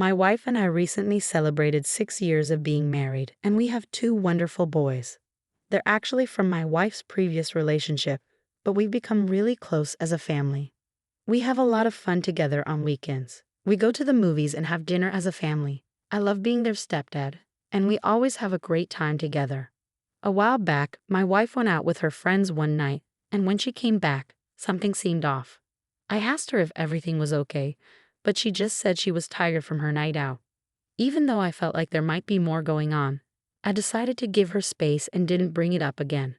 My wife and I recently celebrated 6 years of being married, and we have two wonderful boys. They're actually from my wife's previous relationship, but we've become really close as a family. We have a lot of fun together on weekends. We go to the movies and have dinner as a family. I love being their stepdad, and we always have a great time together. A while back, my wife went out with her friends one night, and when she came back, something seemed off. I asked her if everything was okay, but she just said she was tired from her night out. Even though I felt like there might be more going on, I decided to give her space and didn't bring it up again.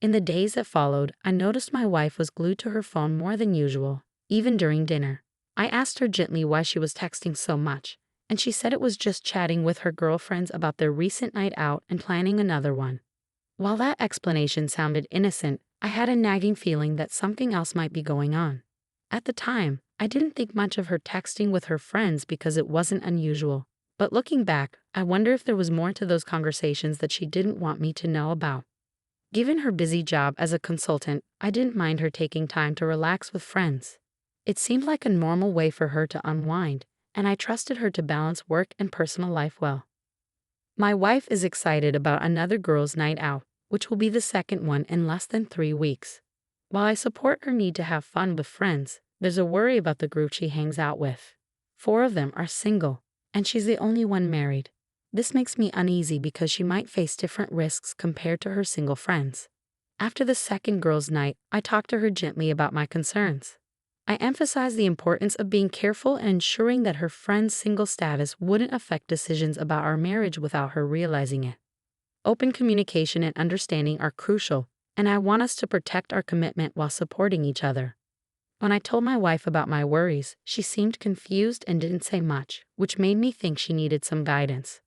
In the days that followed, I noticed my wife was glued to her phone more than usual, even during dinner. I asked her gently why she was texting so much, and she said it was just chatting with her girlfriends about their recent night out and planning another one. While that explanation sounded innocent, I had a nagging feeling that something else might be going on. At the time, I didn't think much of her texting with her friends because it wasn't unusual. But looking back, I wonder if there was more to those conversations that she didn't want me to know about. Given her busy job as a consultant, I didn't mind her taking time to relax with friends. It seemed like a normal way for her to unwind, and I trusted her to balance work and personal life well. My wife is excited about another girls' night out, which will be the second one in less than 3 weeks. While I support her need to have fun with friends, there's a worry about the group she hangs out with. 4 of them are single, and she's the only one married. This makes me uneasy because she might face different risks compared to her single friends. After the second girls' night, I talked to her gently about my concerns. I emphasized the importance of being careful and ensuring that her friend's single status wouldn't affect decisions about our marriage without her realizing it. Open communication and understanding are crucial, and I want us to protect our commitment while supporting each other. When I told my wife about my worries, she seemed confused and didn't say much, which made me think she needed some guidance.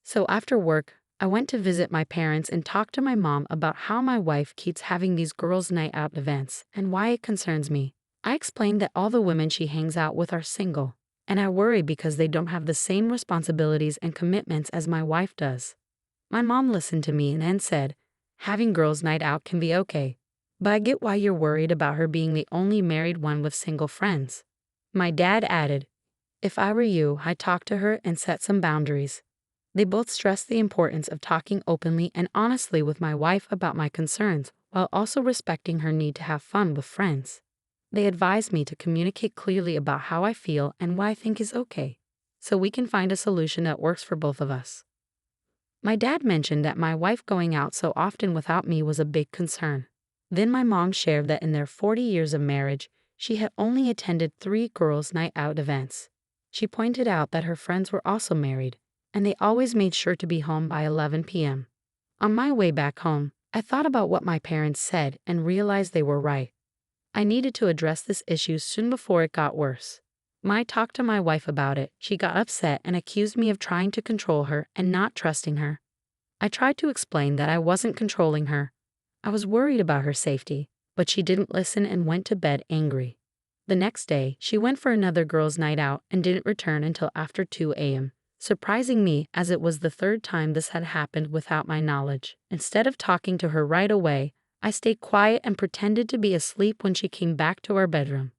So after work, I went to visit my parents and talked to my mom about how my wife keeps having these girls' night out events and why it concerns me. I explained that all the women she hangs out with are single, and I worry because they don't have the same responsibilities and commitments as my wife does. My mom listened to me and then said, "Having girls' night out can be okay, but I get why you're worried about her being the only married one with single friends." My dad added, "If I were you, I'd talk to her and set some boundaries." They both stressed the importance of talking openly and honestly with my wife about my concerns, while also respecting her need to have fun with friends. They advised me to communicate clearly about how I feel and what I think is okay, so we can find a solution that works for both of us. My dad mentioned that my wife going out so often without me was a big concern. Then my mom shared that in their 40 years of marriage, she had only attended 3 girls' night out events. She pointed out that her friends were also married, and they always made sure to be home by 11 p.m. On my way back home, I thought about what my parents said and realized they were right. I needed to address this issue soon before it got worse. When I talked to my wife about it, she got upset and accused me of trying to control her and not trusting her. I tried to explain that I wasn't controlling her. I was worried about her safety, but she didn't listen and went to bed angry. The next day, she went for another girls' night out and didn't return until after 2 a.m., surprising me as it was the 3rd time this had happened without my knowledge. Instead of talking to her right away, I stayed quiet and pretended to be asleep when she came back to our bedroom.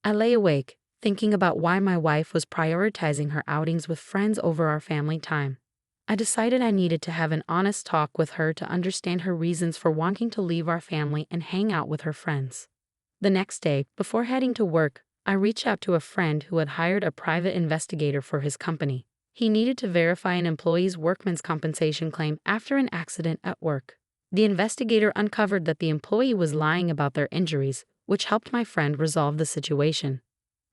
I lay awake, thinking about why my wife was prioritizing her outings with friends over our family time. I decided I needed to have an honest talk with her to understand her reasons for wanting to leave our family and hang out with her friends. The next day, before heading to work, I reached out to a friend who had hired a private investigator for his company. He needed to verify an employee's workman's compensation claim after an accident at work. The investigator uncovered that the employee was lying about their injuries, which helped my friend resolve the situation.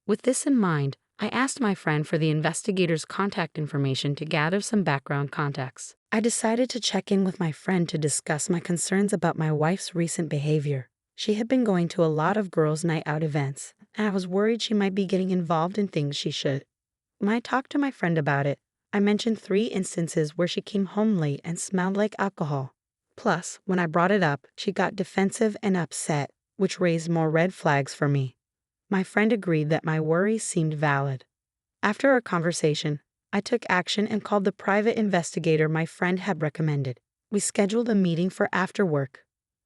With this in mind, I asked my friend for the investigator's contact information to gather some background context. I decided to check in with my friend to discuss my concerns about my wife's recent behavior. She had been going to a lot of girls' night out events, and I was worried she might be getting involved in things she should. When I talked to my friend about it, I mentioned 3 instances where she came home late and smelled like alcohol. Plus, when I brought it up, she got defensive and upset, which raised more red flags for me. My friend agreed that my worries seemed valid. After our conversation, I took action and called the private investigator my friend had recommended. We scheduled a meeting for after work.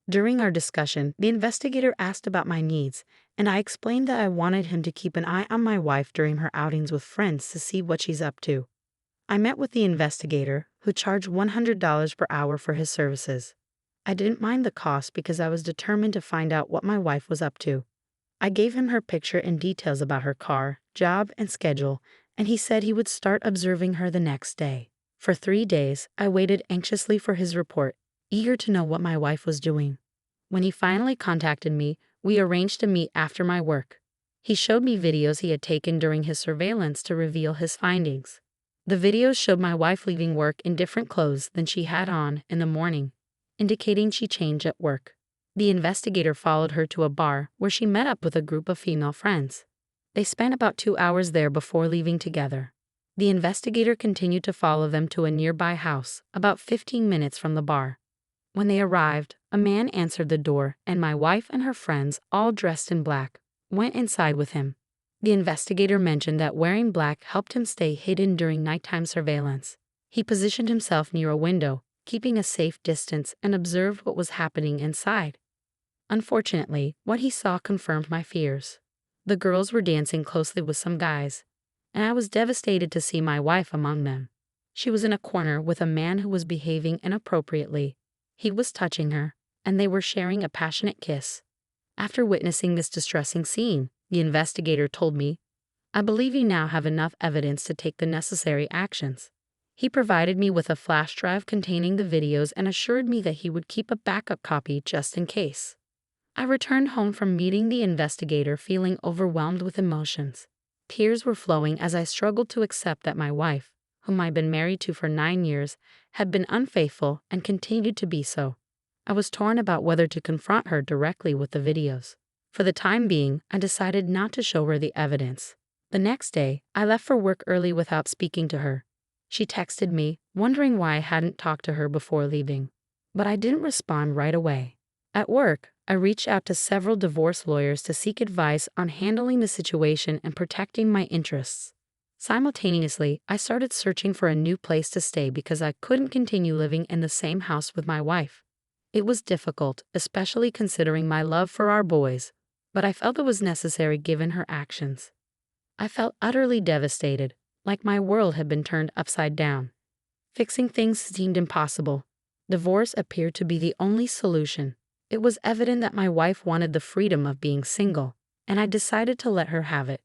During our discussion, the investigator asked about my needs and I explained that I wanted him to keep an eye on my wife during her outings with friends to see what she's up to. I met with the investigator, who charged $100 per hour for his services. I didn't mind the cost because I was determined to find out what my wife was up to. I gave him her picture and details about her car, job, and schedule, and he said he would start observing her the next day. For 3 days, I waited anxiously for his report, eager to know what my wife was doing. When he finally contacted me, we arranged to meet after my work. He showed me videos he had taken during his surveillance to reveal his findings. The videos showed my wife leaving work in different clothes than she had on in the morning, indicating she changed at work. The investigator followed her to a bar where she met up with a group of female friends. They spent about 2 hours there before leaving together. The investigator continued to follow them to a nearby house, about 15 minutes from the bar. When they arrived, a man answered the door, and my wife and her friends, all dressed in black, went inside with him. The investigator mentioned that wearing black helped him stay hidden during nighttime surveillance. He positioned himself near a window, keeping a safe distance, and observed what was happening inside. Unfortunately, what he saw confirmed my fears. The girls were dancing closely with some guys, and I was devastated to see my wife among them. She was in a corner with a man who was behaving inappropriately. He was touching her, and they were sharing a passionate kiss. After witnessing this distressing scene, the investigator told me, "I believe you now have enough evidence to take the necessary actions." He provided me with a flash drive containing the videos and assured me that he would keep a backup copy just in case. I returned home from meeting the investigator feeling overwhelmed with emotions. Tears were flowing as I struggled to accept that my wife, whom I'd been married to for 9 years, had been unfaithful and continued to be so. I was torn about whether to confront her directly with the videos. For the time being, I decided not to show her the evidence. The next day, I left for work early without speaking to her. She texted me, wondering why I hadn't talked to her before leaving. But I didn't respond right away. At work, I reached out to several divorce lawyers to seek advice on handling the situation and protecting my interests. Simultaneously, I started searching for a new place to stay because I couldn't continue living in the same house with my wife. It was difficult, especially considering my love for our boys, but I felt it was necessary given her actions. I felt utterly devastated, like my world had been turned upside down. Fixing things seemed impossible. Divorce appeared to be the only solution. It was evident that my wife wanted the freedom of being single, and I decided to let her have it.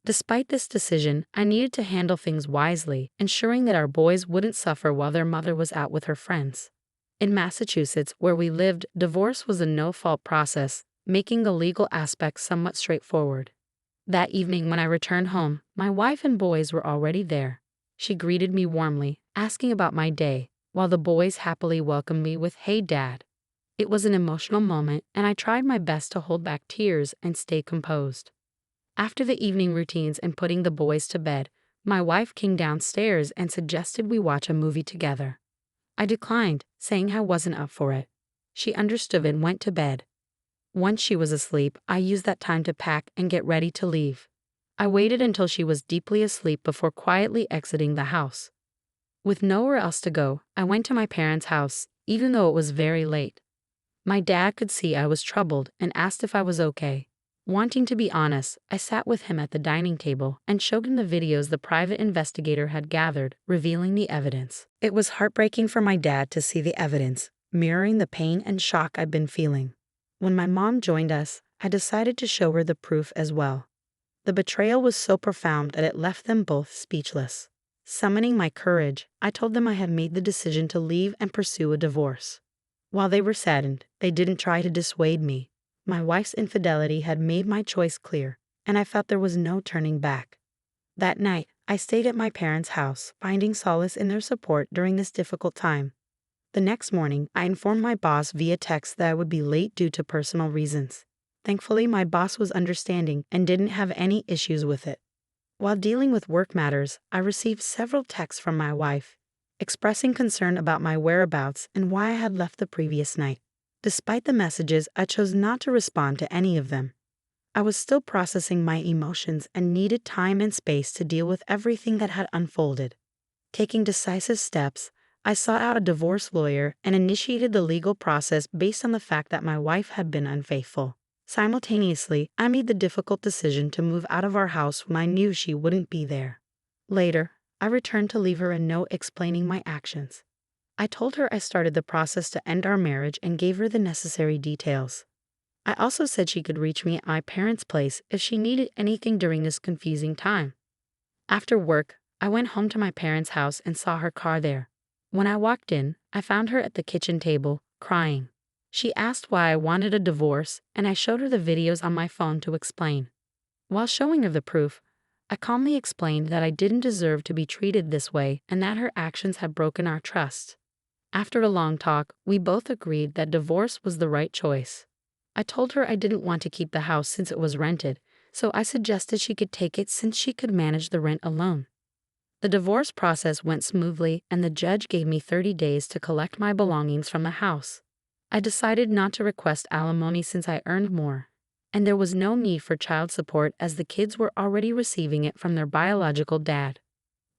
Despite this decision, I needed to handle things wisely, ensuring that our boys wouldn't suffer while their mother was out with her friends. In Massachusetts, where we lived, divorce was a no-fault process, making the legal aspects somewhat straightforward. That evening when I returned home, my wife and boys were already there. She greeted me warmly, asking about my day, while the boys happily welcomed me with, "Hey, Dad." It was an emotional moment, and I tried my best to hold back tears and stay composed. After the evening routines and putting the boys to bed, my wife came downstairs and suggested we watch a movie together. I declined, saying I wasn't up for it. She understood and went to bed. Once she was asleep, I used that time to pack and get ready to leave. I waited until she was deeply asleep before quietly exiting the house. With nowhere else to go, I went to my parents' house, even though it was very late. My dad could see I was troubled and asked if I was okay. Wanting to be honest, I sat with him at the dining table and showed him the videos the private investigator had gathered, revealing the evidence. It was heartbreaking for my dad to see the evidence, mirroring the pain and shock I'd been feeling. When my mom joined us, I decided to show her the proof as well. The betrayal was so profound that it left them both speechless. Summoning my courage, I told them I had made the decision to leave and pursue a divorce. While they were saddened, they didn't try to dissuade me. My wife's infidelity had made my choice clear, and I felt there was no turning back. That night, I stayed at my parents' house, finding solace in their support during this difficult time. The next morning, I informed my boss via text that I would be late due to personal reasons. Thankfully, my boss was understanding and didn't have any issues with it. While dealing with work matters, I received several texts from my wife, expressing concern about my whereabouts and why I had left the previous night. Despite the messages, I chose not to respond to any of them. I was still processing my emotions and needed time and space to deal with everything that had unfolded. Taking decisive steps, I sought out a divorce lawyer and initiated the legal process based on the fact that my wife had been unfaithful. Simultaneously, I made the difficult decision to move out of our house when I knew she wouldn't be there. Later, I returned to leave her a note explaining my actions. I told her I started the process to end our marriage and gave her the necessary details. I also said she could reach me at my parents' place if she needed anything during this confusing time. After work, I went home to my parents' house and saw her car there. When I walked in, I found her at the kitchen table, crying. She asked why I wanted a divorce, and I showed her the videos on my phone to explain. While showing her the proof, I calmly explained that I didn't deserve to be treated this way and that her actions had broken our trust. After a long talk, we both agreed that divorce was the right choice. I told her I didn't want to keep the house since it was rented, so I suggested she could take it since she could manage the rent alone. The divorce process went smoothly, and the judge gave me 30 days to collect my belongings from the house. I decided not to request alimony since I earned more, and there was no need for child support as the kids were already receiving it from their biological dad.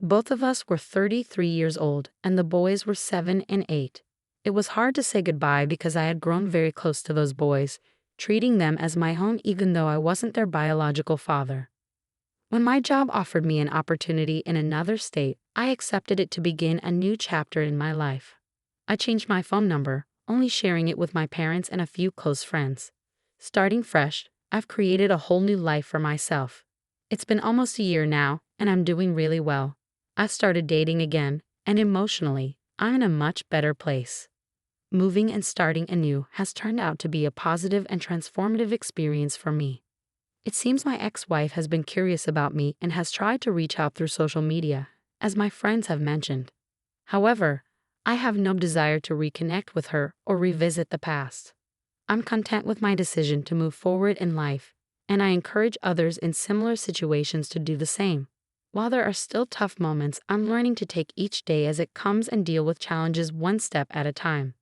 Both of us were 33 years old, and the boys were 7 and 8. It was hard to say goodbye because I had grown very close to those boys, treating them as my own even though I wasn't their biological father. When my job offered me an opportunity in another state, I accepted it to begin a new chapter in my life. I changed my phone number, only sharing it with my parents and a few close friends. Starting fresh, I've created a whole new life for myself. It's been almost a year now, and I'm doing really well. I've started dating again, and emotionally, I'm in a much better place. Moving and starting anew has turned out to be a positive and transformative experience for me. It seems my ex-wife has been curious about me and has tried to reach out through social media, as my friends have mentioned. However, I have no desire to reconnect with her or revisit the past. I'm content with my decision to move forward in life, and I encourage others in similar situations to do the same. While there are still tough moments, I'm learning to take each day as it comes and deal with challenges one step at a time.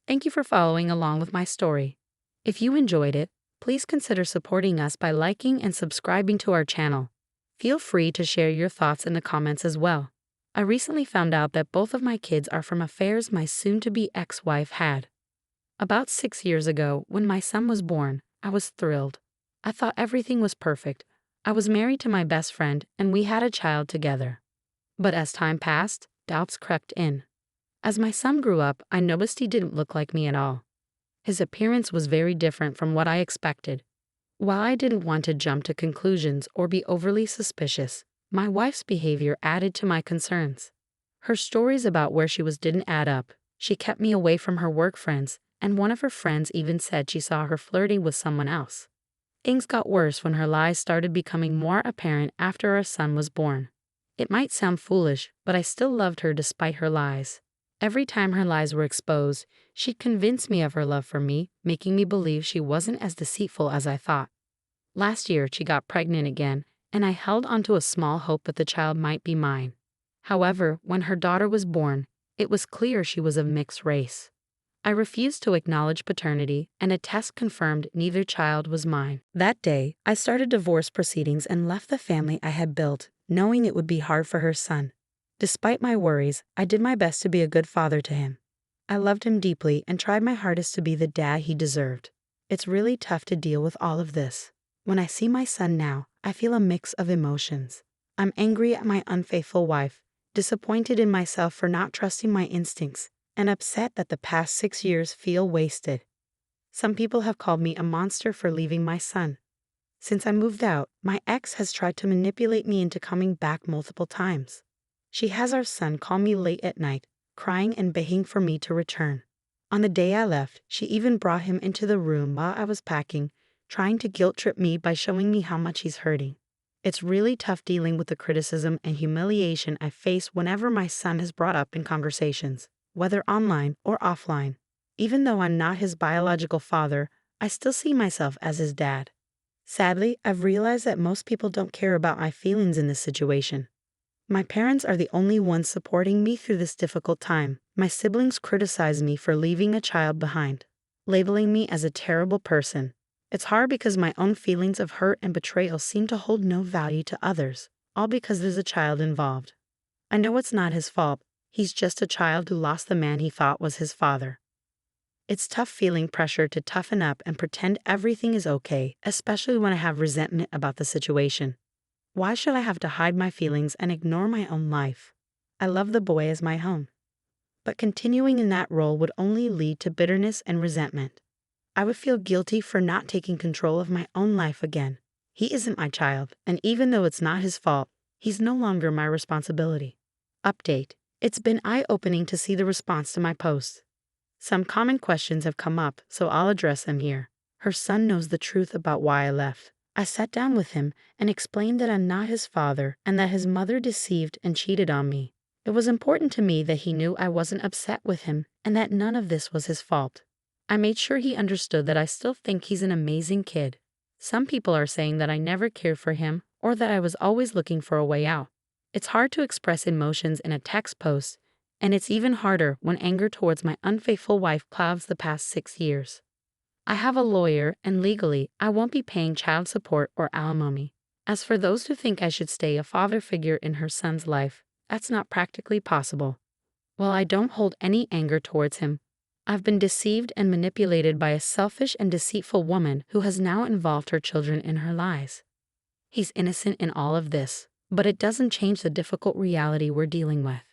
Thank you for following along with my story. If you enjoyed it, please consider supporting us by liking and subscribing to our channel. Feel free to share your thoughts in the comments as well. I recently found out that both of my kids are from affairs my soon-to-be ex-wife had. About 6 years ago, when my son was born, I was thrilled. I thought everything was perfect. I was married to my best friend, and we had a child together. But as time passed, doubts crept in. As my son grew up, I noticed he didn't look like me at all. His appearance was very different from what I expected. While I didn't want to jump to conclusions or be overly suspicious, my wife's behavior added to my concerns. Her stories about where she was didn't add up. She kept me away from her work friends, and one of her friends even said she saw her flirting with someone else. Things got worse when her lies started becoming more apparent after our son was born. It might sound foolish, but I still loved her despite her lies. Every time her lies were exposed, she convinced me of her love for me, making me believe she wasn't as deceitful as I thought. Last year, she got pregnant again, and I held onto a small hope that the child might be mine. However, when her daughter was born, it was clear she was of mixed race. I refused to acknowledge paternity, and a test confirmed neither child was mine. That day, I started divorce proceedings and left the family I had built, knowing it would be hard for her son. Despite my worries, I did my best to be a good father to him. I loved him deeply and tried my hardest to be the dad he deserved. It's really tough to deal with all of this. When I see my son now, I feel a mix of emotions. I'm angry at my unfaithful wife, disappointed in myself for not trusting my instincts, and upset that the past 6 years feel wasted. Some people have called me a monster for leaving my son. Since I moved out, my ex has tried to manipulate me into coming back multiple times. She has our son call me late at night, crying and begging for me to return. On the day I left, she even brought him into the room while I was packing, trying to guilt-trip me by showing me how much he's hurting. It's really tough dealing with the criticism and humiliation I face whenever my son is brought up in conversations, whether online or offline. Even though I'm not his biological father, I still see myself as his dad. Sadly, I've realized that most people don't care about my feelings in this situation. My parents are the only ones supporting me through this difficult time. My siblings criticize me for leaving a child behind, labeling me as a terrible person. It's hard because my own feelings of hurt and betrayal seem to hold no value to others, all because there's a child involved. I know it's not his fault. He's just a child who lost the man he thought was his father. It's tough feeling pressure to toughen up and pretend everything is okay, especially when I have resentment about the situation. Why should I have to hide my feelings and ignore my own life? I love the boy as my home. But continuing in that role would only lead to bitterness and resentment. I would feel guilty for not taking control of my own life again. He isn't my child, and even though it's not his fault, he's no longer my responsibility. Update. It's been eye-opening to see the response to my posts. Some common questions have come up, so I'll address them here. Her son knows the truth about why I left. I sat down with him and explained that I'm not his father and that his mother deceived and cheated on me. It was important to me that he knew I wasn't upset with him and that none of this was his fault. I made sure he understood that I still think he's an amazing kid. Some people are saying that I never cared for him or that I was always looking for a way out. It's hard to express emotions in a text post, and it's even harder when anger towards my unfaithful wife clouds the past 6 years. I have a lawyer, and legally, I won't be paying child support or alimony. As for those who think I should stay a father figure in her son's life, that's not practically possible. While I don't hold any anger towards him, I've been deceived and manipulated by a selfish and deceitful woman who has now involved her children in her lies. He's innocent in all of this, but it doesn't change the difficult reality we're dealing with.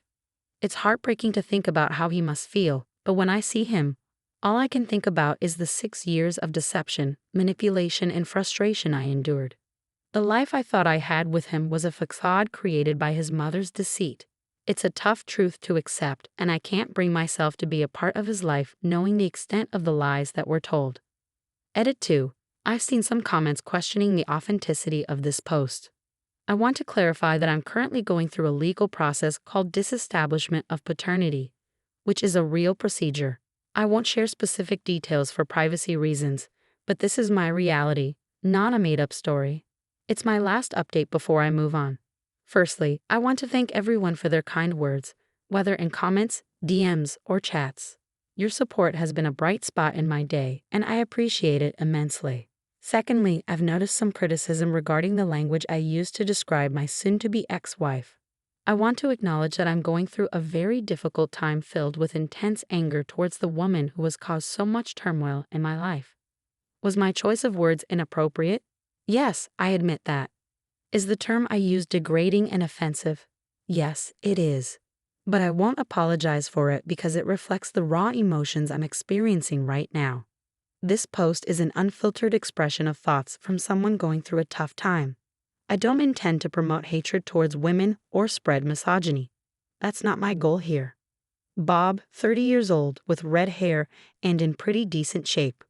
It's heartbreaking to think about how he must feel, but when I see him, all I can think about is the 6 years of deception, manipulation, and frustration I endured. The life I thought I had with him was a facade created by his mother's deceit. It's a tough truth to accept, and I can't bring myself to be a part of his life knowing the extent of the lies that were told. Edit 2. I've seen some comments questioning the authenticity of this post. I want to clarify that I'm currently going through a legal process called disestablishment of paternity, which is a real procedure. I won't share specific details for privacy reasons, but this is my reality, not a made-up story. It's my last update before I move on. Firstly, I want to thank everyone for their kind words, whether in comments, DMs, or chats. Your support has been a bright spot in my day, and I appreciate it immensely. Secondly, I've noticed some criticism regarding the language I used to describe my soon-to-be ex-wife. I want to acknowledge that I'm going through a very difficult time filled with intense anger towards the woman who has caused so much turmoil in my life. Was my choice of words inappropriate? Yes, I admit that. Is the term I used degrading and offensive? Yes, it is. But I won't apologize for it because it reflects the raw emotions I'm experiencing right now. This post is an unfiltered expression of thoughts from someone going through a tough time. I don't intend to promote hatred towards women or spread misogyny. That's not my goal here. Bob, 30 years old, with red hair and in pretty decent shape.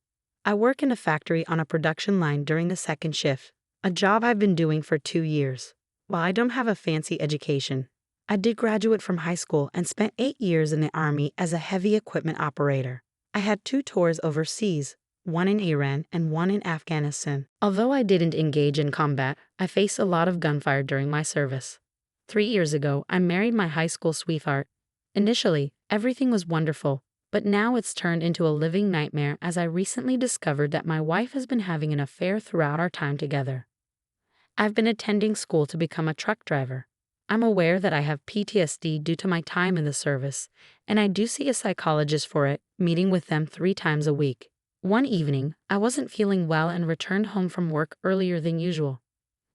I work in a factory on a production line during the second shift, a job I've been doing for 2 years. While I don't have a fancy education, I did graduate from high school and spent 8 years in the Army as a heavy equipment operator. I had 2 tours overseas, one in Iran and one in Afghanistan. Although I didn't engage in combat, I faced a lot of gunfire during my service. 3 years ago, I married my high school sweetheart. Initially, everything was wonderful, but now it's turned into a living nightmare as I recently discovered that my wife has been having an affair throughout our time together. I've been attending school to become a truck driver. I'm aware that I have PTSD due to my time in the service, and I do see a psychologist for it, meeting with them 3 times a week. One evening, I wasn't feeling well and returned home from work earlier than usual.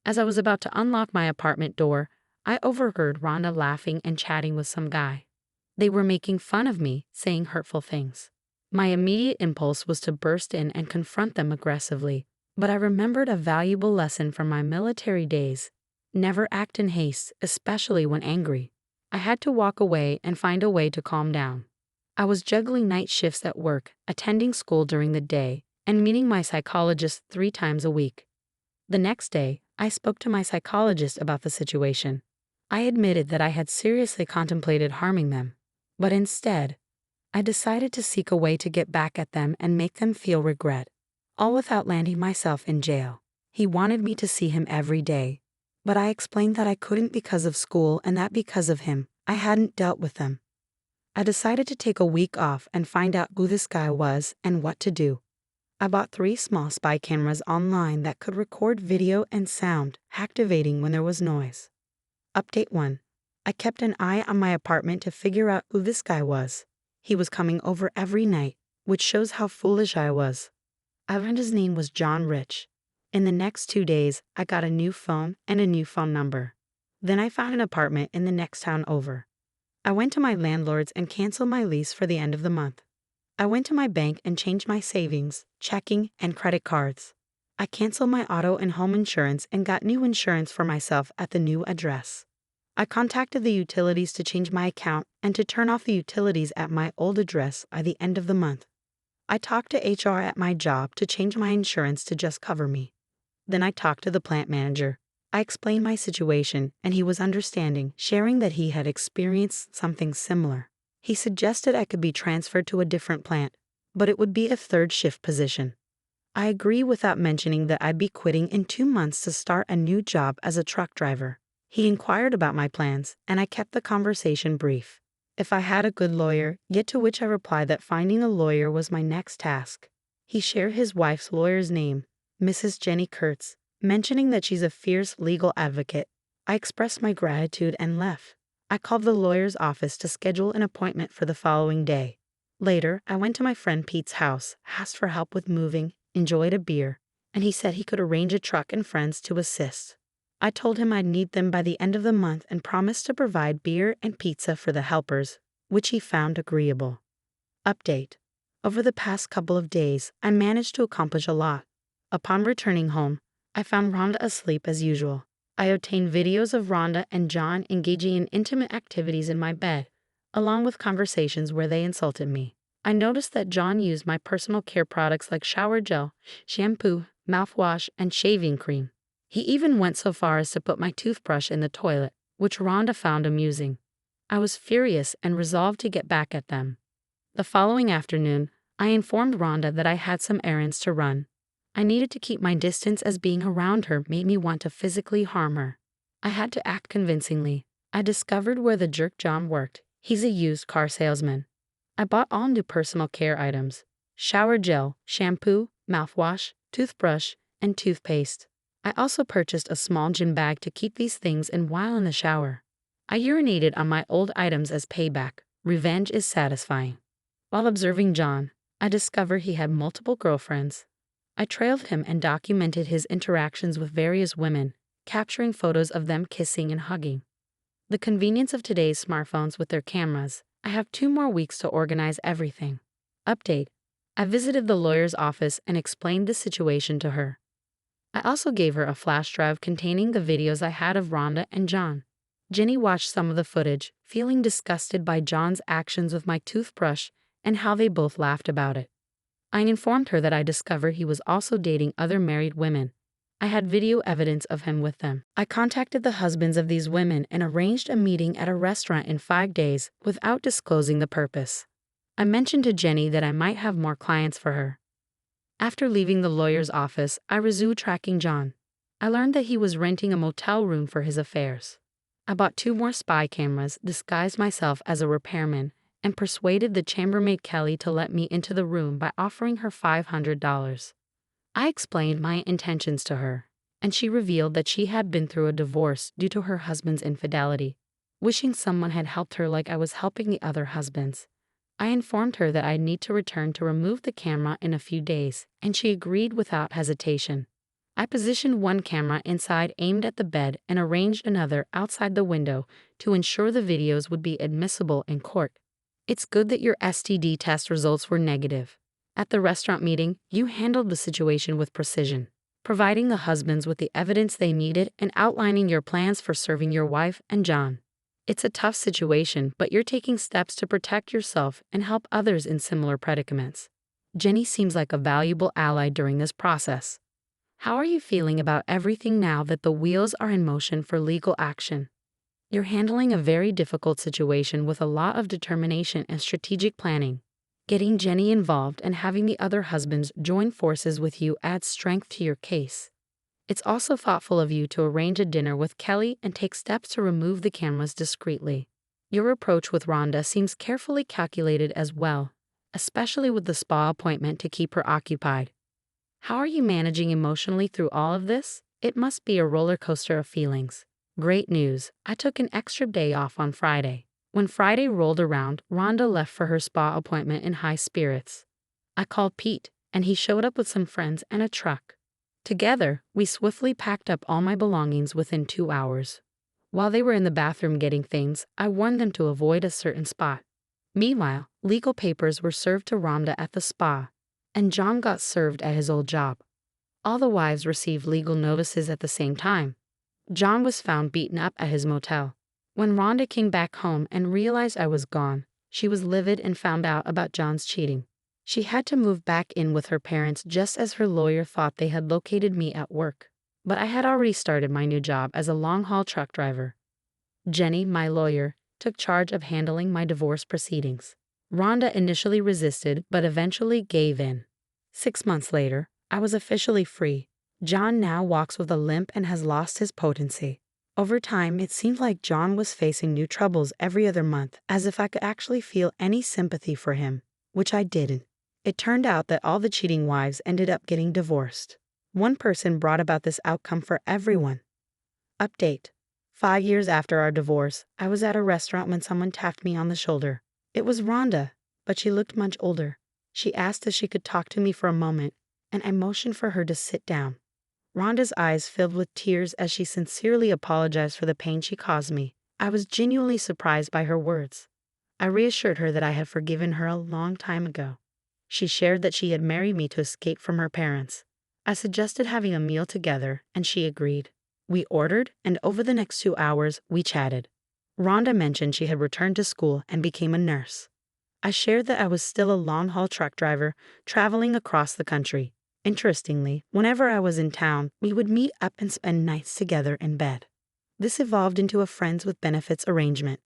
As I was about to unlock my apartment door, I overheard Rhonda laughing and chatting with some guy. They were making fun of me, saying hurtful things. My immediate impulse was to burst in and confront them aggressively, but I remembered a valuable lesson from my military days. Never act in haste, especially when angry. I had to walk away and find a way to calm down. I was juggling night shifts at work, attending school during the day, and meeting my psychologist 3 times a week. The next day, I spoke to my psychologist about the situation. I admitted that I had seriously contemplated harming them, but instead, I decided to seek a way to get back at them and make them feel regret, all without landing myself in jail. He wanted me to see him every day, but I explained that I couldn't because of school and that because of him, I hadn't dealt with them. I decided to take a week off and find out who this guy was and what to do. I bought 3 small spy cameras online that could record video and sound, activating when there was noise. Update 1. I kept an eye on my apartment to figure out who this guy was. He was coming over every night, which shows how foolish I was. I learned his name was John Rich. In the next 2 days, I got a new phone and a new phone number. Then I found an apartment in the next town over. I went to my landlord's and canceled my lease for the end of the month. I went to my bank and changed my savings, checking, and credit cards. I canceled my auto and home insurance and got new insurance for myself at the new address. I contacted the utilities to change my account and to turn off the utilities at my old address by the end of the month. I talked to HR at my job to change my insurance to just cover me. Then I talked to the plant manager. I explained my situation, and he was understanding, sharing that he had experienced something similar. He suggested I could be transferred to a different plant, but it would be a third shift position. I agree without mentioning that I'd be quitting in 2 months to start a new job as a truck driver. He inquired about my plans, and I kept the conversation brief. If I had a good lawyer, yet to which I replied that finding a lawyer was my next task. He shared his wife's lawyer's name, Mrs. Jenny Kurtz, mentioning that she's a fierce legal advocate. I expressed my gratitude and left. I called the lawyer's office to schedule an appointment for the following day. Later, I went to my friend Pete's house, asked for help with moving, enjoyed a beer, and he said he could arrange a truck and friends to assist. I told him I'd need them by the end of the month and promised to provide beer and pizza for the helpers, which he found agreeable. Update. Over the past couple of days, I managed to accomplish a lot. Upon returning home, I found Rhonda asleep as usual. I obtained videos of Rhonda and John engaging in intimate activities in my bed, along with conversations where they insulted me. I noticed that John used my personal care products like shower gel, shampoo, mouthwash, and shaving cream. He even went so far as to put my toothbrush in the toilet, which Rhonda found amusing. I was furious and resolved to get back at them. The following afternoon, I informed Rhonda that I had some errands to run. I needed to keep my distance as being around her made me want to physically harm her. I had to act convincingly. I discovered where the jerk John worked. He's a used car salesman. I bought all new personal care items: shower gel, shampoo, mouthwash, toothbrush, and toothpaste. I also purchased a small gym bag to keep these things in while in the shower. I urinated on my old items as payback. Revenge is satisfying. While observing John, I discovered he had multiple girlfriends. I trailed him and documented his interactions with various women, capturing photos of them kissing and hugging. The convenience of today's smartphones with their cameras. I have 2 more weeks to organize everything. Update. I visited the lawyer's office and explained the situation to her. I also gave her a flash drive containing the videos I had of Rhonda and John. Jenny watched some of the footage, feeling disgusted by John's actions with my toothbrush and how they both laughed about it. I informed her that I discovered he was also dating other married women. I had video evidence of him with them. I contacted the husbands of these women and arranged a meeting at a restaurant in 5 days without disclosing the purpose. I mentioned to Jenny that I might have more clients for her. After leaving the lawyer's office, I resumed tracking John. I learned that he was renting a motel room for his affairs. I bought 2 more spy cameras, disguised myself as a repairman, and persuaded the chambermaid Kelly to let me into the room by offering her $500. I explained my intentions to her, and she revealed that she had been through a divorce due to her husband's infidelity, wishing someone had helped her like I was helping the other husbands. I informed her that I'd need to return to remove the camera in a few days, and she agreed without hesitation. I positioned one camera inside aimed at the bed and arranged another outside the window to ensure the videos would be admissible in court. It's good that your STD test results were negative. At the restaurant meeting, you handled the situation with precision, providing the husbands with the evidence they needed and outlining your plans for serving your wife and John. It's a tough situation, but you're taking steps to protect yourself and help others in similar predicaments. Jenny seems like a valuable ally during this process. How are you feeling about everything now that the wheels are in motion for legal action? You're handling a very difficult situation with a lot of determination and strategic planning. Getting Jenny involved and having the other husbands join forces with you adds strength to your case. It's also thoughtful of you to arrange a dinner with Kelly and take steps to remove the cameras discreetly. Your approach with Rhonda seems carefully calculated as well, especially with the spa appointment to keep her occupied. How are you managing emotionally through all of this? It must be a roller coaster of feelings. Great news, I took an extra day off on Friday. When Friday rolled around, Rhonda left for her spa appointment in high spirits. I called Pete, and he showed up with some friends and a truck. Together, we swiftly packed up all my belongings within 2 hours. While they were in the bathroom getting things, I warned them to avoid a certain spot. Meanwhile, legal papers were served to Rhonda at the spa, and John got served at his old job. All the wives received legal notices at the same time. John was found beaten up at his motel. When Rhonda came back home and realized I was gone, she was livid and found out about John's cheating. She had to move back in with her parents just as her lawyer thought they had located me at work. But I had already started my new job as a long-haul truck driver. Jenny, my lawyer, took charge of handling my divorce proceedings. Rhonda initially resisted but eventually gave in. 6 months later, I was officially free. John now walks with a limp and has lost his potency. Over time, it seemed like John was facing new troubles every other month, as if I could actually feel any sympathy for him, which I didn't. It turned out that all the cheating wives ended up getting divorced. One person brought about this outcome for everyone. Update. 5 years after our divorce, I was at a restaurant when someone tapped me on the shoulder. It was Rhonda, but she looked much older. She asked if she could talk to me for a moment, and I motioned for her to sit down. Rhonda's eyes filled with tears as she sincerely apologized for the pain she caused me. I was genuinely surprised by her words. I reassured her that I had forgiven her a long time ago. She shared that she had married me to escape from her parents. I suggested having a meal together, and she agreed. We ordered, and over the next 2 hours, we chatted. Rhonda mentioned she had returned to school and became a nurse. I shared that I was still a long-haul truck driver, traveling across the country. Interestingly, whenever I was in town, we would meet up and spend nights together in bed. This evolved into a friends with benefits arrangement.